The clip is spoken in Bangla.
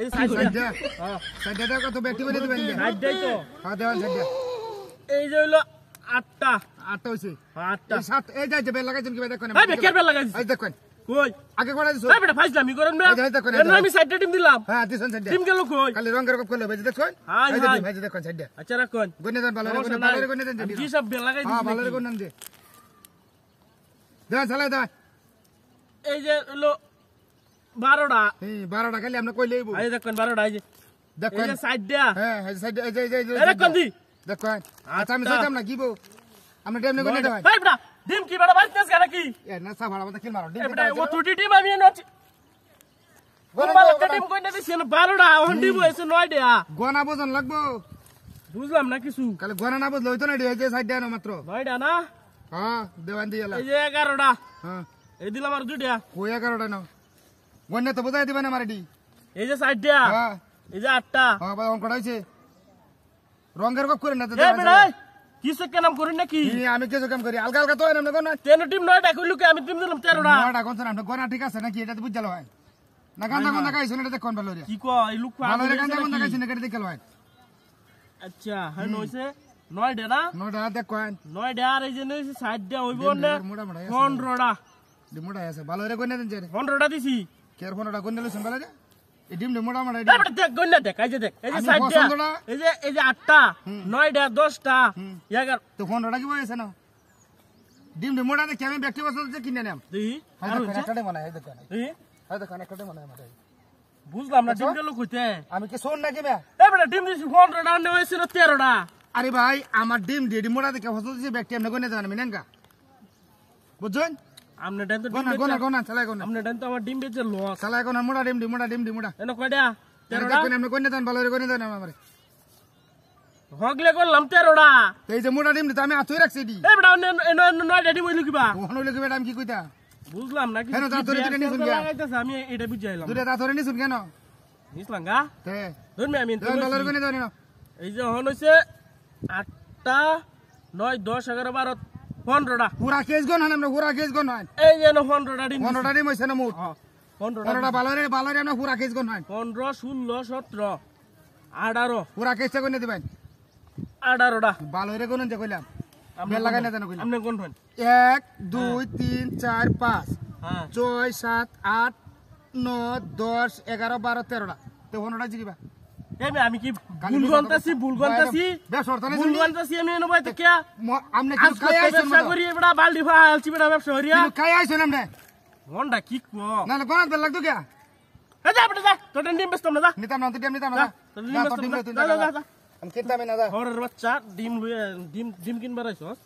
এই সাইডটা সাইডটা কত ব্যক্তি বলে দিবেন সাইডটাই তো হ্যাঁ দেওয়ান সাইডটা এই যে হলো 8টা হইছে 8টা এই সাত এই যাইতে বেল লাগাইছেন কি ভাই দেখেন এই বেকের বেল লাগাইছি এই দেখেন কই আগে কোড়া দিছো এই বেটা ফাইজলামি করেন না এই দেখেন এর আমি সাইডটা টিম দিলাম হ্যাঁ দিছেন সাইডটা টিম গেল কই খালি রঙের কপ করলে ভাই দেখেন হাই এই হাই ভাই দেখেন সাইডটা আচ্ছা রাখুন গনে দেন ভালো করে গনে দেন কি সব বেল লাগাই হ্যাঁ দিছি ভালো করে গনে দেন দেন চালাই দেন এই যে হলো 12টা এই 12টা খালি আমরা কই লইব এই দেখুন 12টা এই যে দেখেন এই যে সাইডটা হ্যাঁ এই সাইড এই যে এই দেখুন দি দেখেন আচ্ছা আমি যাইতাম না কিবো আমরা টাইম গনে দেন এই বেটা ডিম কি বেটা বাইতেছ কেন কি এ না সা ভাড়া মত কিল মারো এই বেটা ও তুটি টিম আমি এনে তোমার একটা টিম কই না দিছি 12টা ওহন ডিম হইছে 9টা গনা বোঝন লাগবো বুঝলাম না কিছু খালি গনা না বুঝলে হইতো না এই যে সাইডটা না মাত্র 9টা না হ্যাঁ দেওয়ান দিয়ালা এই যে 11টা হ্যাঁ এই দিলাম আর দুইটা কই 11টা না গনে তো বুঝাই দিবেন আমারডি এই যে সাইডটা হ্যাঁ এই যে 8টা হ্যাঁ ভাই অন করাইছে রঙের কপ করে না তো এই বেটা কিছু কেন নাম করি নাকি আমি কিছু কাম করি আলগা আলগা তো না গনা তেন টিম 9টা কইলু কে আমি টিম দিলাম 13টা নটা কোন না গনা ঠিক আছে নাকি এটা তো বুঝালো হয় না গান্দা গান্দা গাইছ এটা দেখুন ভালো রে কি কয় এই লোক ভালো রে গান্দা গান্দা গাইছ না কেটে দেখালো হয় আচ্ছা হ্যাঁ নইছে 9টা না নটা দেখুন 9টা আর এই যে নইছে সাইডটা হইব না মোটা মোটা 15টা মোটা আছে ভালো রে গনে দেন যে 15টা দিছি কেয়ার ফোনটা গনে লইছেন ভালো রে এই ডিম মোটা মোটা এই বেটা দেখ গন্না দেখ এই যে দেখ এই যে আমি সাইডটা পছন্দটা এই যে 8টা 9টা 10টা 11 তো ফোনটা কি বলেছে না ডিম মোটা দেখে আমি ব্যক্তি বসে কিনে নিলাম দি আর একটা মনে হয় দেখুন দি এই দেখুন একটা মনে হয় আমাদের বুঝলাম না ডিমটা লোক হইতে আমি কি শোন নাকি ম্যা এই বেটা ডিম দিছি 15টা আর নইছে 13টা আরে ভাই আমার ডিম মোটা দেখে ফসল দিছে ব্যক্তি আপনি গনে জানেন মিনেনকা বুঝছেন আমনে ডান তো গনা গনা গনা চালাই গনা আমনে ডান তো আমার ডিম বেচে লস চালাই গনা মোটা ডিম মোটা এন কয়টা 13টা দেখুন আপনি গনে দেন ভালো করে গনে দেন আমারে হগলে করলাম 13টা এই যে মোটা ডিম তো আমি আতুই রাখছি দি এই বেটা নয়টা ডিম হইলো কিবা ওখানে লগে বেটা আমি কি কইতা বুঝলাম না কেন তা তোরে দিকে নিছুন গিয়া? লাগাইতাছে আমি এটা বুঝাইলাম দূরে তা ধরে নিছুন কেন নিছলাম গা তে ধরমি আমি দেন ভালো করে গনে দেন এই যে হন হইছে 8টা 9 10 11 12 15টা পুরা কেস গন আমরা পুরা কেস গন হয় এই যে 15টা ডিম 15টা ডিম হইছে না মোট 15টা ভালো রে আমরা পুরা কেস গন হয় 15 16 17 18 পুরা কেসটা গনে দিবেন 18টা ভালো রে গনন যে কইলাম বেল লাগাই না দেন কইলাম আপনি কোন হন 1 2 3 4 5 হ্যাঁ 6 7 8 9 10 11 12 13টা তো 15টা জিগিবা আমি কি ভুল গন্তাছি বেশ অর্থনে ভুল গন্তাছি আমি এনে বাইতে কে আমনে আজ কি খাই আইছেন ব্যবসা করি এবড়া বালদি ফালছি বেটা ব্যবসা করিয়া খাই আইছেন আমনে হন্ডা কি কো না না গনাত বেল লাগতো কে এই যা বেটা যা তোর ডিম বেচতাম না যা নিতাম না তো নিতাম না তোর ডিম বেচতাম না যা আমি কিনতাম না হরের বাচ্চা ডিম কিনবার আইছস